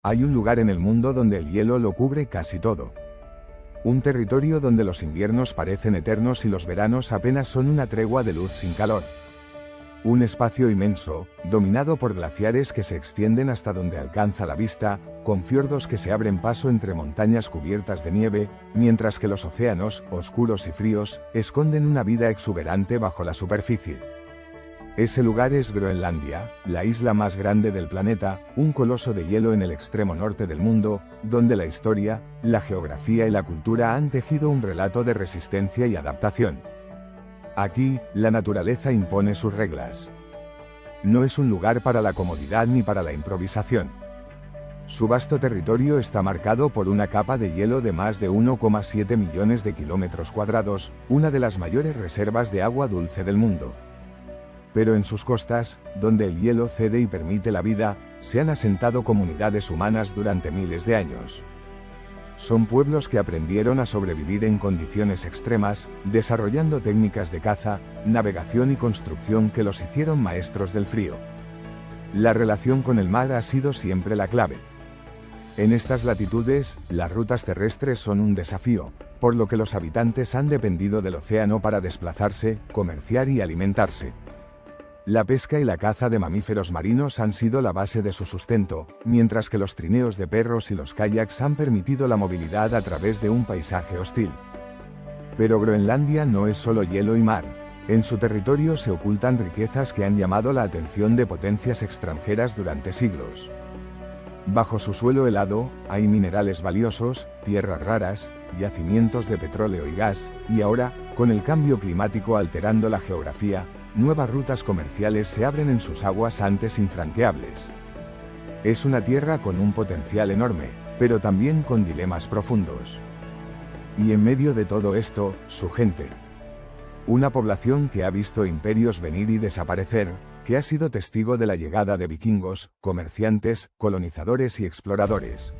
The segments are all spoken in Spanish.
Hay un lugar en el mundo donde el hielo lo cubre casi todo. Un territorio donde los inviernos parecen eternos y los veranos apenas son una tregua de luz sin calor. Un espacio inmenso, dominado por glaciares que se extienden hasta donde alcanza la vista, con fiordos que se abren paso entre montañas cubiertas de nieve, mientras que los océanos, oscuros y fríos, esconden una vida exuberante bajo la superficie. Ese lugar es Groenlandia, la isla más grande del planeta, un coloso de hielo en el extremo norte del mundo, donde la historia, la geografía y la cultura han tejido un relato de resistencia y adaptación. Aquí, la naturaleza impone sus reglas. No es un lugar para la comodidad ni para la improvisación. Su vasto territorio está marcado por una capa de hielo de más de 1,7 millones de kilómetros cuadrados, una de las mayores reservas de agua dulce del mundo. Pero en sus costas, donde el hielo cede y permite la vida, se han asentado comunidades humanas durante miles de años. Son pueblos que aprendieron a sobrevivir en condiciones extremas, desarrollando técnicas de caza, navegación y construcción que los hicieron maestros del frío. La relación con el mar ha sido siempre la clave. En estas latitudes, las rutas terrestres son un desafío, por lo que los habitantes han dependido del océano para desplazarse, comerciar y alimentarse. La pesca y la caza de mamíferos marinos han sido la base de su sustento, mientras que los trineos de perros y los kayaks han permitido la movilidad a través de un paisaje hostil. Pero Groenlandia no es solo hielo y mar. En su territorio se ocultan riquezas que han llamado la atención de potencias extranjeras durante siglos. Bajo su suelo helado, hay minerales valiosos, tierras raras, yacimientos de petróleo y gas, y ahora, con el cambio climático alterando la geografía, nuevas rutas comerciales se abren en sus aguas antes infranqueables. Es una tierra con un potencial enorme, pero también con dilemas profundos. Y en medio de todo esto, su gente. Una población que ha visto imperios venir y desaparecer, que ha sido testigo de la llegada de vikingos, comerciantes, colonizadores y exploradores.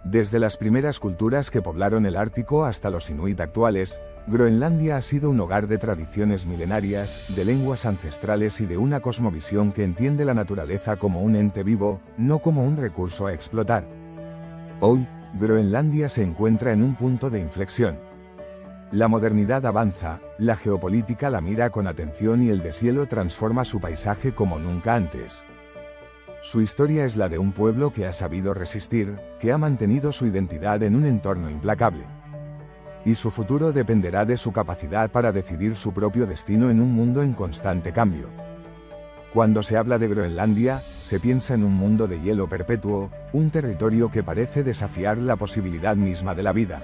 Desde las primeras culturas que poblaron el Ártico hasta los inuit actuales, Groenlandia ha sido un hogar de tradiciones milenarias, de lenguas ancestrales y de una cosmovisión que entiende la naturaleza como un ente vivo, no como un recurso a explotar. Hoy, Groenlandia se encuentra en un punto de inflexión. La modernidad avanza, la geopolítica la mira con atención y el deshielo transforma su paisaje como nunca antes. Su historia es la de un pueblo que ha sabido resistir, que ha mantenido su identidad en un entorno implacable. Y su futuro dependerá de su capacidad para decidir su propio destino en un mundo en constante cambio. Cuando se habla de Groenlandia, se piensa en un mundo de hielo perpetuo, un territorio que parece desafiar la posibilidad misma de la vida.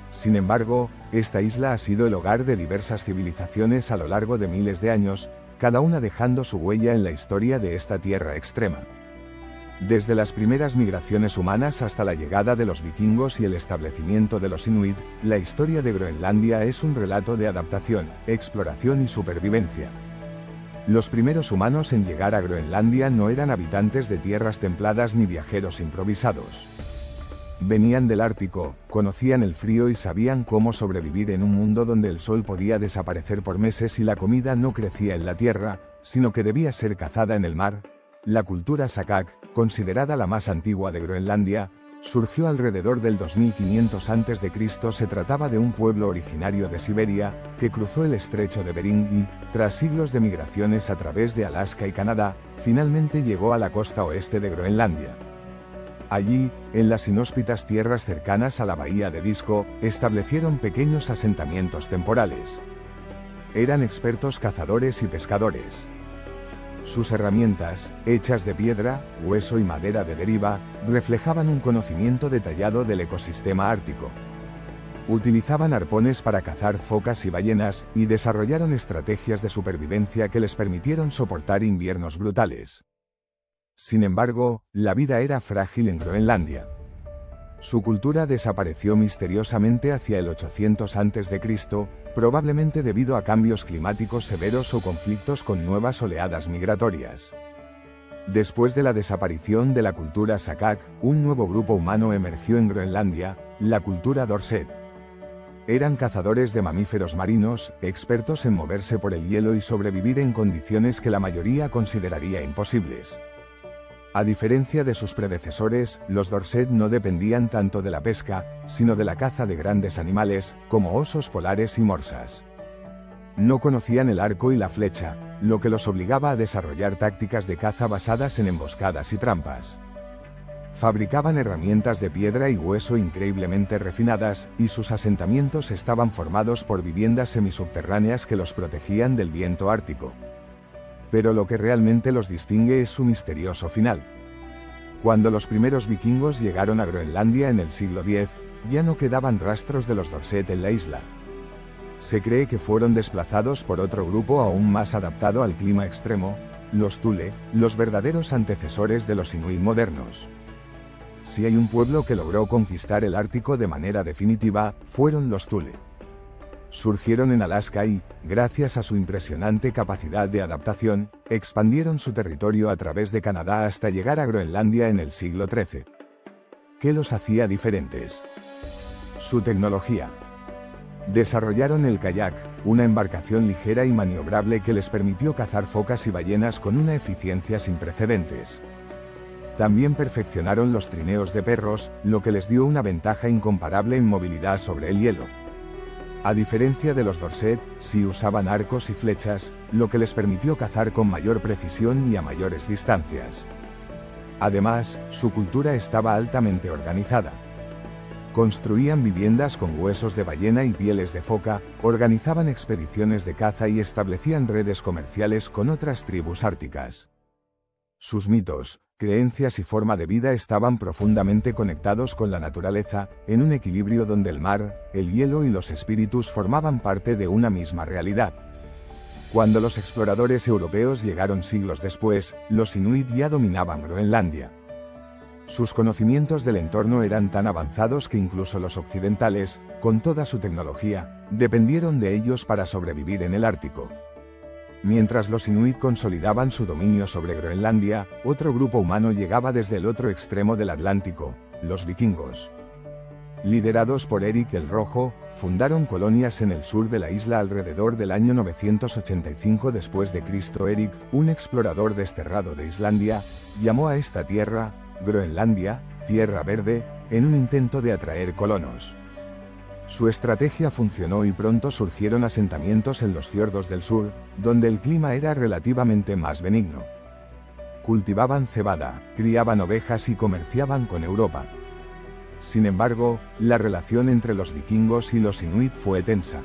Sin embargo, esta isla ha sido el hogar de diversas civilizaciones a lo largo de miles de años, cada una dejando su huella en la historia de esta tierra extrema. Desde las primeras migraciones humanas hasta la llegada de los vikingos y el establecimiento de los inuit, la historia de Groenlandia es un relato de adaptación, exploración y supervivencia. Los primeros humanos en llegar a Groenlandia no eran habitantes de tierras templadas ni viajeros improvisados. Venían del Ártico, conocían el frío y sabían cómo sobrevivir en un mundo donde el sol podía desaparecer por meses y la comida no crecía en la tierra, sino que debía ser cazada en el mar. La cultura Sakak, considerada la más antigua de Groenlandia, surgió alrededor del 2500 a.C. Se trataba de un pueblo originario de Siberia, que cruzó el estrecho de Bering y, tras siglos de migraciones a través de Alaska y Canadá, finalmente llegó a la costa oeste de Groenlandia. Allí, en las inhóspitas tierras cercanas a la bahía de Disco, establecieron pequeños asentamientos temporales. Eran expertos cazadores y pescadores. Sus herramientas, hechas de piedra, hueso y madera de deriva, reflejaban un conocimiento detallado del ecosistema ártico. Utilizaban arpones para cazar focas y ballenas, y desarrollaron estrategias de supervivencia que les permitieron soportar inviernos brutales. Sin embargo, la vida era frágil en Groenlandia. Su cultura desapareció misteriosamente hacia el 800 a.C., probablemente debido a cambios climáticos severos o conflictos con nuevas oleadas migratorias. Después de la desaparición de la cultura Sakak, un nuevo grupo humano emergió en Groenlandia, la cultura Dorset. Eran cazadores de mamíferos marinos, expertos en moverse por el hielo y sobrevivir en condiciones que la mayoría consideraría imposibles. A diferencia de sus predecesores, los Dorset no dependían tanto de la pesca, sino de la caza de grandes animales, como osos polares y morsas. No conocían el arco y la flecha, lo que los obligaba a desarrollar tácticas de caza basadas en emboscadas y trampas. Fabricaban herramientas de piedra y hueso increíblemente refinadas, y sus asentamientos estaban formados por viviendas semisubterráneas que los protegían del viento ártico. Pero lo que realmente los distingue es su misterioso final. Cuando los primeros vikingos llegaron a Groenlandia en el siglo X, ya no quedaban rastros de los Dorset en la isla. Se cree que fueron desplazados por otro grupo aún más adaptado al clima extremo, los Thule, los verdaderos antecesores de los Inuit modernos. Si hay un pueblo que logró conquistar el Ártico de manera definitiva, fueron los Thule. Surgieron en Alaska y, gracias a su impresionante capacidad de adaptación, expandieron su territorio a través de Canadá hasta llegar a Groenlandia en el siglo XIII. ¿Qué los hacía diferentes? Su tecnología. Desarrollaron el kayak, una embarcación ligera y maniobrable que les permitió cazar focas y ballenas con una eficiencia sin precedentes. También perfeccionaron los trineos de perros, lo que les dio una ventaja incomparable en movilidad sobre el hielo. A diferencia de los Dorset, sí usaban arcos y flechas, lo que les permitió cazar con mayor precisión y a mayores distancias. Además, su cultura estaba altamente organizada. Construían viviendas con huesos de ballena y pieles de foca, organizaban expediciones de caza y establecían redes comerciales con otras tribus árticas. Sus mitos, creencias y forma de vida estaban profundamente conectados con la naturaleza, en un equilibrio donde el mar, el hielo y los espíritus formaban parte de una misma realidad. Cuando los exploradores europeos llegaron siglos después, los Inuit ya dominaban Groenlandia. Sus conocimientos del entorno eran tan avanzados que incluso los occidentales, con toda su tecnología, dependieron de ellos para sobrevivir en el Ártico. Mientras los Inuit consolidaban su dominio sobre Groenlandia, otro grupo humano llegaba desde el otro extremo del Atlántico, los vikingos. Liderados por Erik el Rojo, fundaron colonias en el sur de la isla alrededor del año 985 después de Cristo. Erik, un explorador desterrado de Islandia, llamó a esta tierra, Groenlandia, Tierra Verde, en un intento de atraer colonos. Su estrategia funcionó y pronto surgieron asentamientos en los fiordos del sur, donde el clima era relativamente más benigno. Cultivaban cebada, criaban ovejas y comerciaban con Europa. Sin embargo, la relación entre los vikingos y los inuit fue tensa.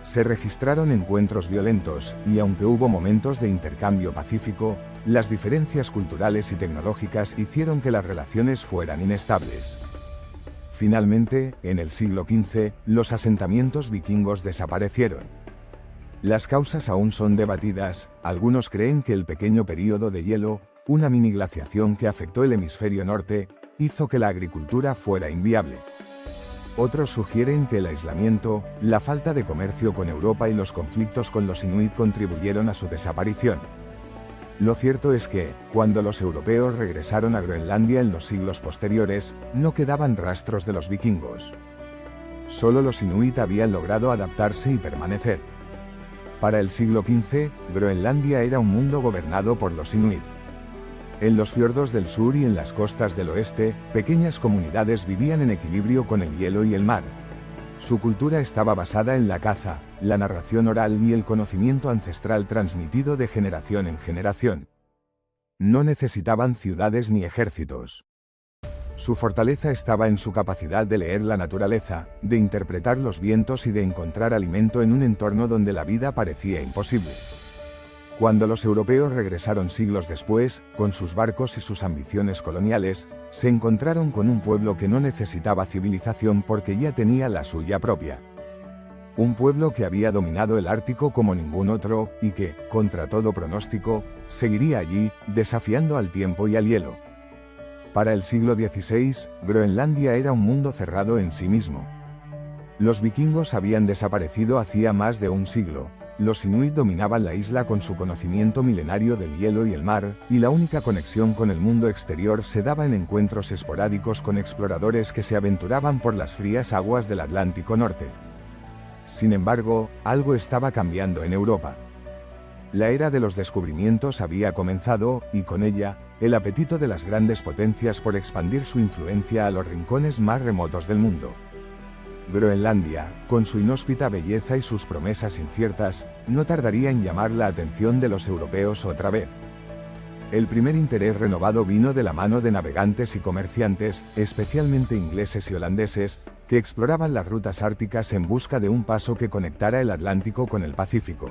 Se registraron encuentros violentos, y aunque hubo momentos de intercambio pacífico, las diferencias culturales y tecnológicas hicieron que las relaciones fueran inestables. Finalmente, en el siglo XV, los asentamientos vikingos desaparecieron. Las causas aún son debatidas. Algunos creen que el pequeño período de hielo, una mini glaciación que afectó el hemisferio norte, hizo que la agricultura fuera inviable. Otros sugieren que el aislamiento, la falta de comercio con Europa y los conflictos con los inuit contribuyeron a su desaparición. Lo cierto es que, cuando los europeos regresaron a Groenlandia en los siglos posteriores, no quedaban rastros de los vikingos. Solo los inuit habían logrado adaptarse y permanecer. Para el siglo XV, Groenlandia era un mundo gobernado por los inuit. En los fiordos del sur y en las costas del oeste, pequeñas comunidades vivían en equilibrio con el hielo y el mar. Su cultura estaba basada en la caza, la narración oral y el conocimiento ancestral transmitido de generación en generación. No necesitaban ciudades ni ejércitos. Su fortaleza estaba en su capacidad de leer la naturaleza, de interpretar los vientos y de encontrar alimento en un entorno donde la vida parecía imposible. Cuando los europeos regresaron siglos después, con sus barcos y sus ambiciones coloniales, se encontraron con un pueblo que no necesitaba civilización porque ya tenía la suya propia. Un pueblo que había dominado el Ártico como ningún otro, y que, contra todo pronóstico, seguiría allí, desafiando al tiempo y al hielo. Para el siglo XVI, Groenlandia era un mundo cerrado en sí mismo. Los vikingos habían desaparecido hacía más de un siglo. Los inuit dominaban la isla con su conocimiento milenario del hielo y el mar, y la única conexión con el mundo exterior se daba en encuentros esporádicos con exploradores que se aventuraban por las frías aguas del Atlántico Norte. Sin embargo, algo estaba cambiando en Europa. La era de los descubrimientos había comenzado, y con ella, el apetito de las grandes potencias por expandir su influencia a los rincones más remotos del mundo. Groenlandia, con su inhóspita belleza y sus promesas inciertas, no tardaría en llamar la atención de los europeos otra vez. El primer interés renovado vino de la mano de navegantes y comerciantes, especialmente ingleses y holandeses, que exploraban las rutas árticas en busca de un paso que conectara el Atlántico con el Pacífico.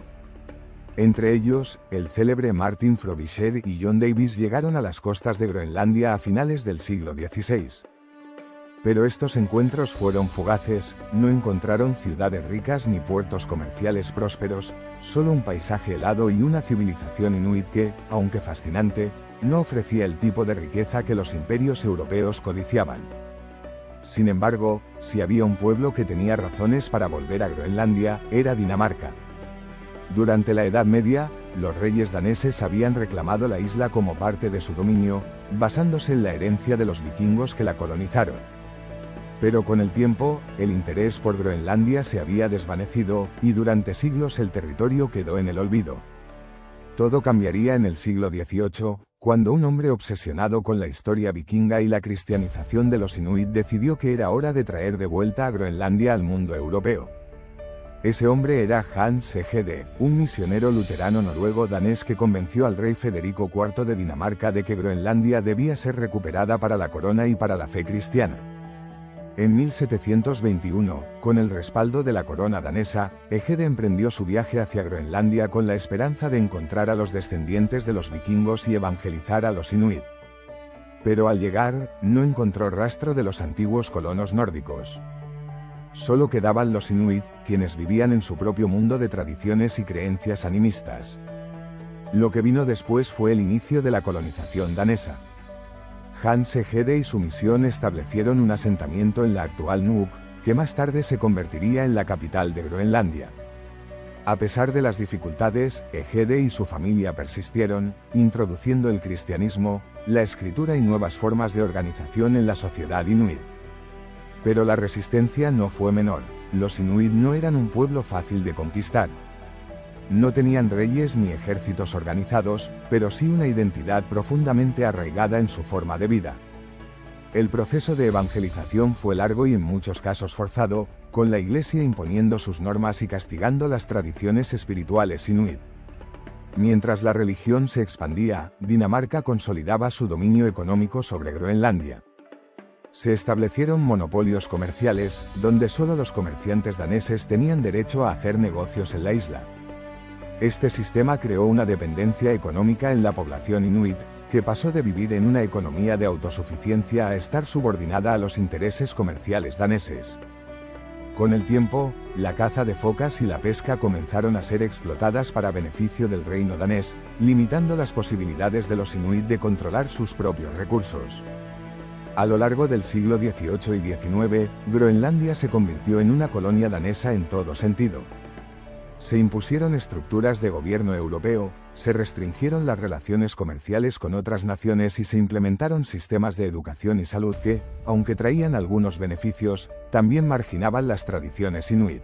Entre ellos, el célebre Martin Frobisher y John Davis llegaron a las costas de Groenlandia a finales del siglo XVI. Pero estos encuentros fueron fugaces, no encontraron ciudades ricas ni puertos comerciales prósperos, solo un paisaje helado y una civilización inuit que, aunque fascinante, no ofrecía el tipo de riqueza que los imperios europeos codiciaban. Sin embargo, si había un pueblo que tenía razones para volver a Groenlandia, era Dinamarca. Durante la Edad Media, los reyes daneses habían reclamado la isla como parte de su dominio, basándose en la herencia de los vikingos que la colonizaron. Pero con el tiempo, el interés por Groenlandia se había desvanecido, y durante siglos el territorio quedó en el olvido. Todo cambiaría en el siglo XVIII, cuando un hombre obsesionado con la historia vikinga y la cristianización de los inuit decidió que era hora de traer de vuelta a Groenlandia al mundo europeo. Ese hombre era Hans Egede, un misionero luterano noruego-danés que convenció al rey Federico IV de Dinamarca de que Groenlandia debía ser recuperada para la corona y para la fe cristiana. En 1721, con el respaldo de la corona danesa, Egede emprendió su viaje hacia Groenlandia con la esperanza de encontrar a los descendientes de los vikingos y evangelizar a los inuit. Pero al llegar, no encontró rastro de los antiguos colonos nórdicos. Solo quedaban los inuit, quienes vivían en su propio mundo de tradiciones y creencias animistas. Lo que vino después fue el inicio de la colonización danesa. Hans Egede y su misión establecieron un asentamiento en la actual Nuuk, que más tarde se convertiría en la capital de Groenlandia. A pesar de las dificultades, Egede y su familia persistieron, introduciendo el cristianismo, la escritura y nuevas formas de organización en la sociedad inuit. Pero la resistencia no fue menor. Los inuit no eran un pueblo fácil de conquistar. No tenían reyes ni ejércitos organizados, pero sí una identidad profundamente arraigada en su forma de vida. El proceso de evangelización fue largo y en muchos casos forzado, con la Iglesia imponiendo sus normas y castigando las tradiciones espirituales inuit. Mientras la religión se expandía, Dinamarca consolidaba su dominio económico sobre Groenlandia. Se establecieron monopolios comerciales, donde solo los comerciantes daneses tenían derecho a hacer negocios en la isla. Este sistema creó una dependencia económica en la población inuit, que pasó de vivir en una economía de autosuficiencia a estar subordinada a los intereses comerciales daneses. Con el tiempo, la caza de focas y la pesca comenzaron a ser explotadas para beneficio del reino danés, limitando las posibilidades de los inuit de controlar sus propios recursos. A lo largo del siglo XVIII y XIX, Groenlandia se convirtió en una colonia danesa en todo sentido. Se impusieron estructuras de gobierno europeo, se restringieron las relaciones comerciales con otras naciones y se implementaron sistemas de educación y salud que, aunque traían algunos beneficios, también marginaban las tradiciones inuit.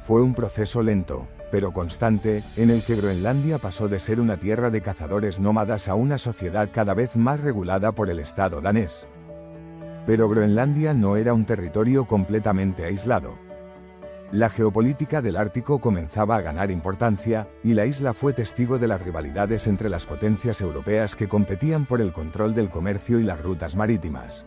Fue un proceso lento, pero constante, en el que Groenlandia pasó de ser una tierra de cazadores nómadas a una sociedad cada vez más regulada por el Estado danés. Pero Groenlandia no era un territorio completamente aislado. La geopolítica del Ártico comenzaba a ganar importancia, y la isla fue testigo de las rivalidades entre las potencias europeas que competían por el control del comercio y las rutas marítimas.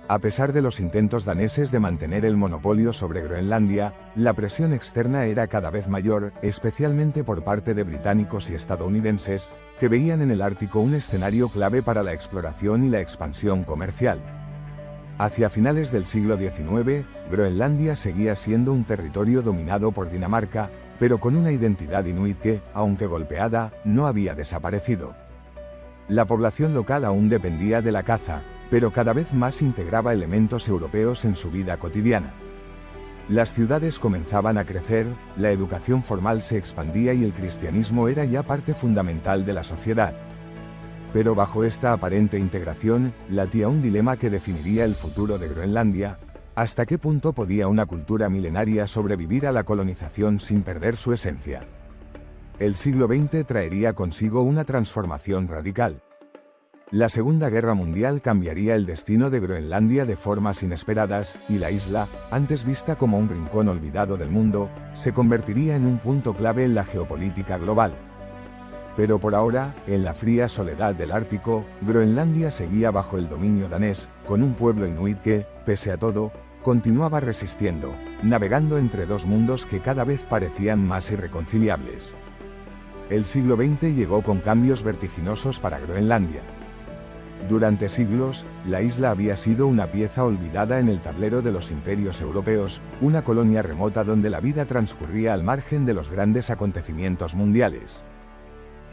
A pesar de los intentos daneses de mantener el monopolio sobre Groenlandia, la presión externa era cada vez mayor, especialmente por parte de británicos y estadounidenses, que veían en el Ártico un escenario clave para la exploración y la expansión comercial. Hacia finales del siglo XIX, Groenlandia seguía siendo un territorio dominado por Dinamarca, pero con una identidad inuit que, aunque golpeada, no había desaparecido. La población local aún dependía de la caza, pero cada vez más integraba elementos europeos en su vida cotidiana. Las ciudades comenzaban a crecer, la educación formal se expandía y el cristianismo era ya parte fundamental de la sociedad. Pero bajo esta aparente integración, latía un dilema que definiría el futuro de Groenlandia: ¿hasta qué punto podía una cultura milenaria sobrevivir a la colonización sin perder su esencia? El siglo XX traería consigo una transformación radical. La Segunda Guerra Mundial cambiaría el destino de Groenlandia de formas inesperadas, y la isla, antes vista como un rincón olvidado del mundo, se convertiría en un punto clave en la geopolítica global. Pero por ahora, en la fría soledad del Ártico, Groenlandia seguía bajo el dominio danés, con un pueblo inuit que, pese a todo, continuaba resistiendo, navegando entre dos mundos que cada vez parecían más irreconciliables. El siglo XX llegó con cambios vertiginosos para Groenlandia. Durante siglos, la isla había sido una pieza olvidada en el tablero de los imperios europeos, una colonia remota donde la vida transcurría al margen de los grandes acontecimientos mundiales.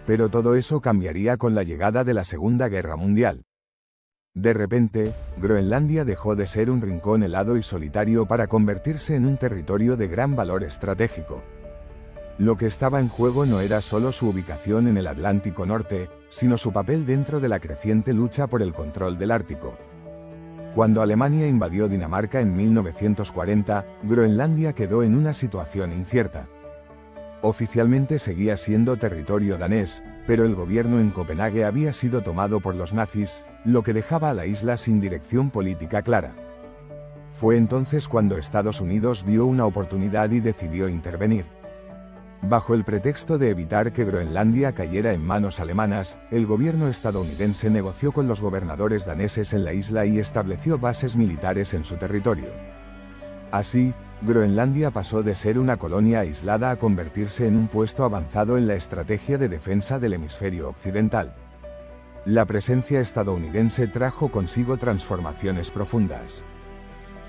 Pero todo eso cambiaría con la llegada de la Segunda Guerra Mundial. De repente, Groenlandia dejó de ser un rincón helado y solitario para convertirse en un territorio de gran valor estratégico. Lo que estaba en juego no era solo su ubicación en el Atlántico Norte, sino su papel dentro de la creciente lucha por el control del Ártico. Cuando Alemania invadió Dinamarca en 1940, Groenlandia quedó en una situación incierta. Oficialmente seguía siendo territorio danés, pero el gobierno en Copenhague había sido tomado por los nazis, lo que dejaba a la isla sin dirección política clara. Fue entonces cuando Estados Unidos vio una oportunidad y decidió intervenir. Bajo el pretexto de evitar que Groenlandia cayera en manos alemanas, el gobierno estadounidense negoció con los gobernadores daneses en la isla y estableció bases militares en su territorio. Así, Groenlandia pasó de ser una colonia aislada a convertirse en un puesto avanzado en la estrategia de defensa del hemisferio occidental. La presencia estadounidense trajo consigo transformaciones profundas.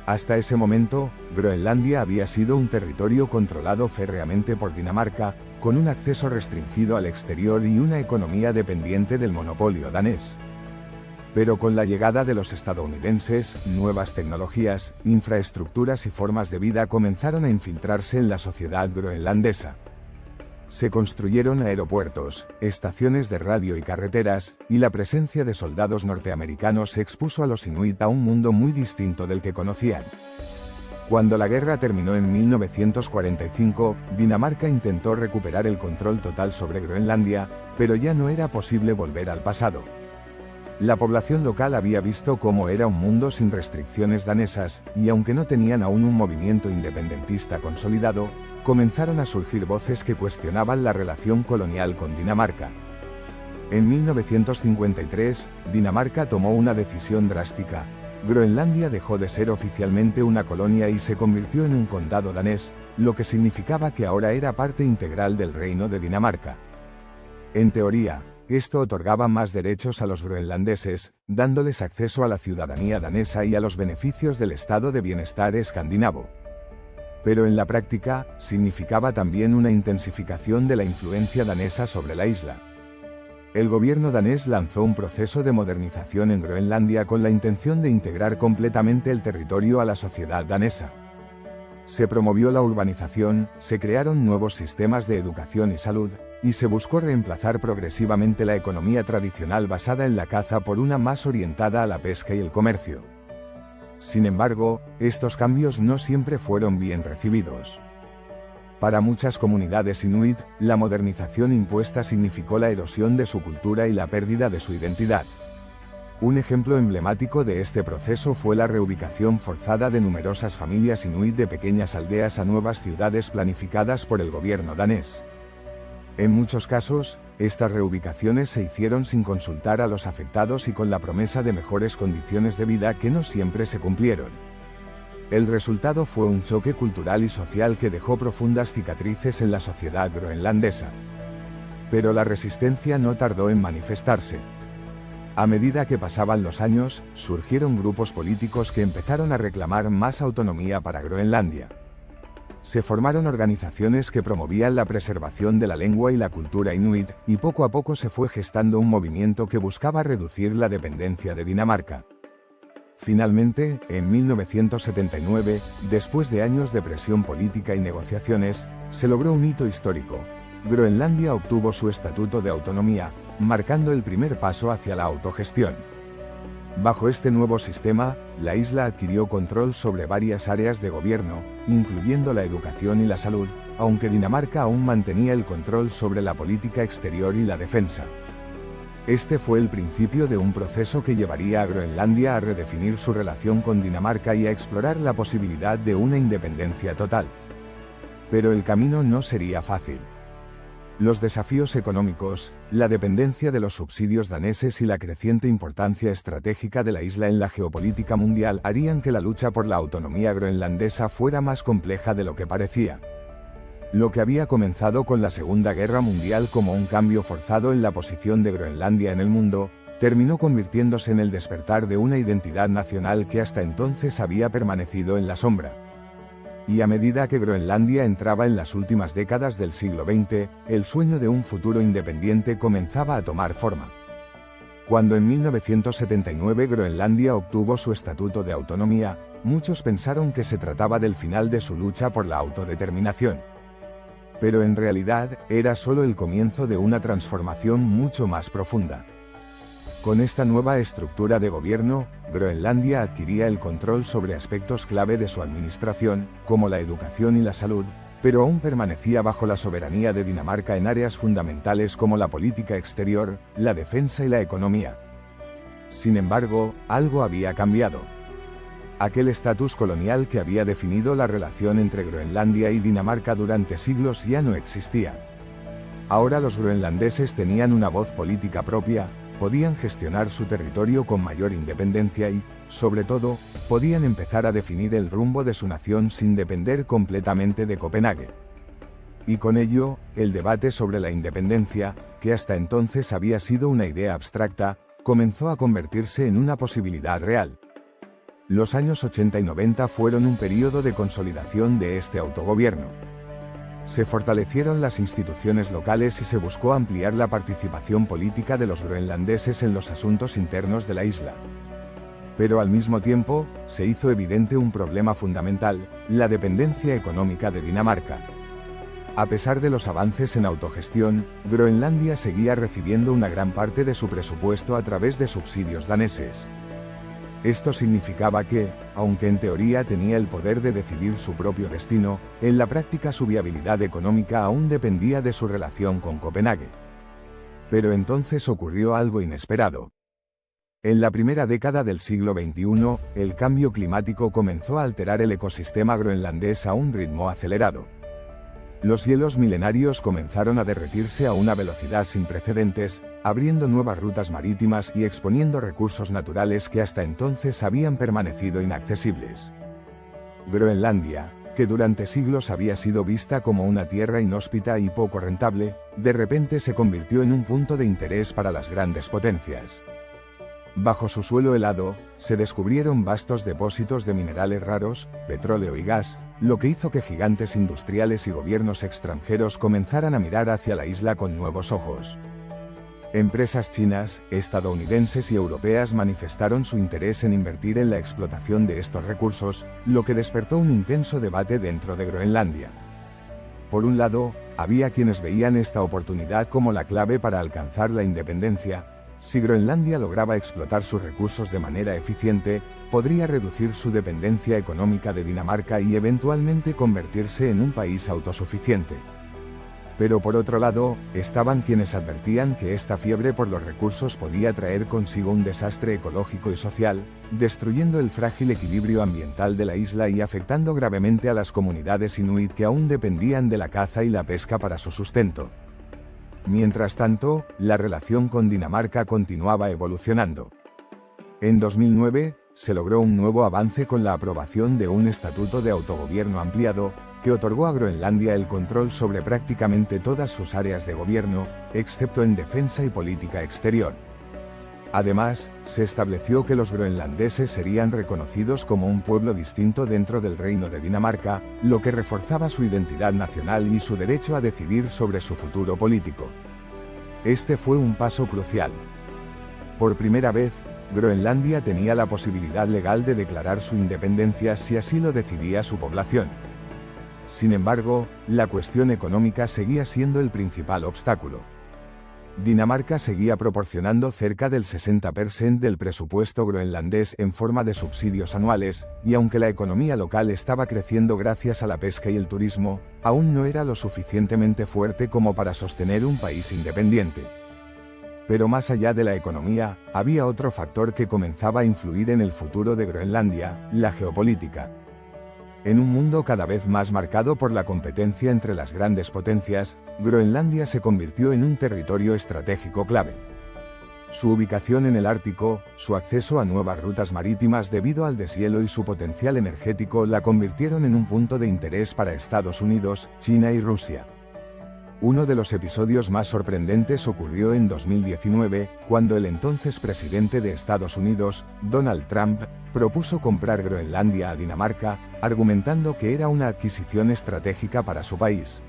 Hasta ese momento, Groenlandia había sido un territorio controlado férreamente por Dinamarca, con un acceso restringido al exterior y una economía dependiente del monopolio danés. Pero con la llegada de los estadounidenses, nuevas tecnologías, infraestructuras y formas de vida comenzaron a infiltrarse en la sociedad groenlandesa. Se construyeron aeropuertos, estaciones de radio y carreteras, y la presencia de soldados norteamericanos expuso a los inuit a un mundo muy distinto del que conocían. Cuando la guerra terminó en 1945, Dinamarca intentó recuperar el control total sobre Groenlandia, pero ya no era posible volver al pasado. La población local había visto cómo era un mundo sin restricciones danesas, y aunque no tenían aún un movimiento independentista consolidado, comenzaron a surgir voces que cuestionaban la relación colonial con Dinamarca. En 1953, Dinamarca tomó una decisión drástica. Groenlandia dejó de ser oficialmente una colonia y se convirtió en un condado danés, lo que significaba que ahora era parte integral del reino de Dinamarca. En teoría, esto otorgaba más derechos a los groenlandeses, dándoles acceso a la ciudadanía danesa y a los beneficios del estado de bienestar escandinavo. Pero en la práctica, significaba también una intensificación de la influencia danesa sobre la isla. El gobierno danés lanzó un proceso de modernización en Groenlandia con la intención de integrar completamente el territorio a la sociedad danesa. Se promovió la urbanización, se crearon nuevos sistemas de educación y salud, y se buscó reemplazar progresivamente la economía tradicional basada en la caza por una más orientada a la pesca y el comercio. Sin embargo, estos cambios no siempre fueron bien recibidos. Para muchas comunidades inuit, la modernización impuesta significó la erosión de su cultura y la pérdida de su identidad. Un ejemplo emblemático de este proceso fue la reubicación forzada de numerosas familias inuit de pequeñas aldeas a nuevas ciudades planificadas por el gobierno danés. En muchos casos, estas reubicaciones se hicieron sin consultar a los afectados y con la promesa de mejores condiciones de vida que no siempre se cumplieron. El resultado fue un choque cultural y social que dejó profundas cicatrices en la sociedad groenlandesa. Pero la resistencia no tardó en manifestarse. A medida que pasaban los años, surgieron grupos políticos que empezaron a reclamar más autonomía para Groenlandia. Se formaron organizaciones que promovían la preservación de la lengua y la cultura inuit, y poco a poco se fue gestando un movimiento que buscaba reducir la dependencia de Dinamarca. Finalmente, en 1979, después de años de presión política y negociaciones, se logró un hito histórico. Groenlandia obtuvo su estatuto de autonomía, marcando el primer paso hacia la autogestión. Bajo este nuevo sistema, la isla adquirió control sobre varias áreas de gobierno, incluyendo la educación y la salud, aunque Dinamarca aún mantenía el control sobre la política exterior y la defensa. Este fue el principio de un proceso que llevaría a Groenlandia a redefinir su relación con Dinamarca y a explorar la posibilidad de una independencia total. Pero el camino no sería fácil. Los desafíos económicos, la dependencia de los subsidios daneses y la creciente importancia estratégica de la isla en la geopolítica mundial harían que la lucha por la autonomía groenlandesa fuera más compleja de lo que parecía. Lo que había comenzado con la Segunda Guerra Mundial como un cambio forzado en la posición de Groenlandia en el mundo, terminó convirtiéndose en el despertar de una identidad nacional que hasta entonces había permanecido en la sombra. Y a medida que Groenlandia entraba en las últimas décadas del siglo XX, el sueño de un futuro independiente comenzaba a tomar forma. Cuando en 1979 Groenlandia obtuvo su estatuto de autonomía, muchos pensaron que se trataba del final de su lucha por la autodeterminación. Pero en realidad, era solo el comienzo de una transformación mucho más profunda. Con esta nueva estructura de gobierno, Groenlandia adquiría el control sobre aspectos clave de su administración, como la educación y la salud, pero aún permanecía bajo la soberanía de Dinamarca en áreas fundamentales como la política exterior, la defensa y la economía. Sin embargo, algo había cambiado. Aquel estatus colonial que había definido la relación entre Groenlandia y Dinamarca durante siglos ya no existía. Ahora los groenlandeses tenían una voz política propia, podían gestionar su territorio con mayor independencia y, sobre todo, podían empezar a definir el rumbo de su nación sin depender completamente de Copenhague. Y con ello, el debate sobre la independencia, que hasta entonces había sido una idea abstracta, comenzó a convertirse en una posibilidad real. Los años 80 y 90 fueron un período de consolidación de este autogobierno. Se fortalecieron las instituciones locales y se buscó ampliar la participación política de los groenlandeses en los asuntos internos de la isla. Pero al mismo tiempo, se hizo evidente un problema fundamental: la dependencia económica de Dinamarca. A pesar de los avances en autogestión, Groenlandia seguía recibiendo una gran parte de su presupuesto a través de subsidios daneses. Esto significaba que, aunque en teoría tenía el poder de decidir su propio destino, en la práctica su viabilidad económica aún dependía de su relación con Copenhague. Pero entonces ocurrió algo inesperado. En la primera década del siglo XXI, el cambio climático comenzó a alterar el ecosistema groenlandés a un ritmo acelerado. Los hielos milenarios comenzaron a derretirse a una velocidad sin precedentes, abriendo nuevas rutas marítimas y exponiendo recursos naturales que hasta entonces habían permanecido inaccesibles. Groenlandia, que durante siglos había sido vista como una tierra inhóspita y poco rentable, de repente se convirtió en un punto de interés para las grandes potencias. Bajo su suelo helado, se descubrieron vastos depósitos de minerales raros, petróleo y gas, lo que hizo que gigantes industriales y gobiernos extranjeros comenzaran a mirar hacia la isla con nuevos ojos. Empresas chinas, estadounidenses y europeas manifestaron su interés en invertir en la explotación de estos recursos, lo que despertó un intenso debate dentro de Groenlandia. Por un lado, había quienes veían esta oportunidad como la clave para alcanzar la independencia. Si Groenlandia lograba explotar sus recursos de manera eficiente, podría reducir su dependencia económica de Dinamarca y eventualmente convertirse en un país autosuficiente. Pero por otro lado, estaban quienes advertían que esta fiebre por los recursos podía traer consigo un desastre ecológico y social, destruyendo el frágil equilibrio ambiental de la isla y afectando gravemente a las comunidades inuit que aún dependían de la caza y la pesca para su sustento. Mientras tanto, la relación con Dinamarca continuaba evolucionando. En 2009, se logró un nuevo avance con la aprobación de un estatuto de autogobierno ampliado, que otorgó a Groenlandia el control sobre prácticamente todas sus áreas de gobierno, excepto en defensa y política exterior. Además, se estableció que los groenlandeses serían reconocidos como un pueblo distinto dentro del Reino de Dinamarca, lo que reforzaba su identidad nacional y su derecho a decidir sobre su futuro político. Este fue un paso crucial. Por primera vez, Groenlandia tenía la posibilidad legal de declarar su independencia si así lo decidía su población. Sin embargo, la cuestión económica seguía siendo el principal obstáculo. Dinamarca seguía proporcionando cerca del 60% del presupuesto groenlandés en forma de subsidios anuales, y aunque la economía local estaba creciendo gracias a la pesca y el turismo, aún no era lo suficientemente fuerte como para sostener un país independiente. Pero más allá de la economía, había otro factor que comenzaba a influir en el futuro de Groenlandia: la geopolítica. En un mundo cada vez más marcado por la competencia entre las grandes potencias, Groenlandia se convirtió en un territorio estratégico clave. Su ubicación en el Ártico, su acceso a nuevas rutas marítimas debido al deshielo y su potencial energético la convirtieron en un punto de interés para Estados Unidos, China y Rusia. Uno de los episodios más sorprendentes ocurrió en 2019, cuando el entonces presidente de Estados Unidos, Donald Trump, propuso comprar Groenlandia a Dinamarca, argumentando que era una adquisición estratégica para su país.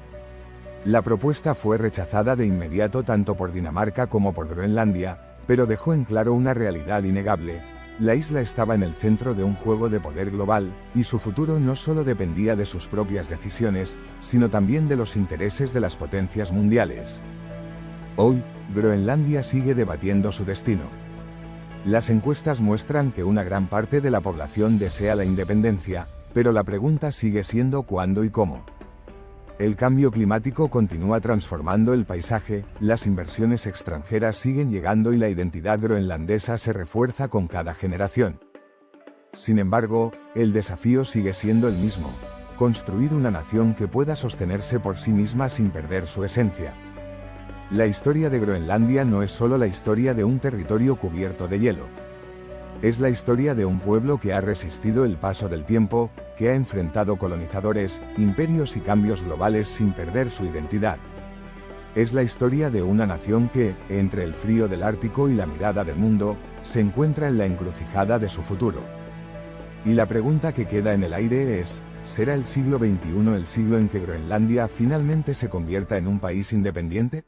La propuesta fue rechazada de inmediato tanto por Dinamarca como por Groenlandia, pero dejó en claro una realidad innegable: la isla estaba en el centro de un juego de poder global, y su futuro no solo dependía de sus propias decisiones, sino también de los intereses de las potencias mundiales. Hoy, Groenlandia sigue debatiendo su destino. Las encuestas muestran que una gran parte de la población desea la independencia, pero la pregunta sigue siendo cuándo y cómo. El cambio climático continúa transformando el paisaje, las inversiones extranjeras siguen llegando y la identidad groenlandesa se refuerza con cada generación. Sin embargo, el desafío sigue siendo el mismo: construir una nación que pueda sostenerse por sí misma sin perder su esencia. La historia de Groenlandia no es solo la historia de un territorio cubierto de hielo. Es la historia de un pueblo que ha resistido el paso del tiempo, que ha enfrentado colonizadores, imperios y cambios globales sin perder su identidad. Es la historia de una nación que, entre el frío del Ártico y la mirada del mundo, se encuentra en la encrucijada de su futuro. Y la pregunta que queda en el aire es: ¿será el siglo XXI el siglo en que Groenlandia finalmente se convierta en un país independiente?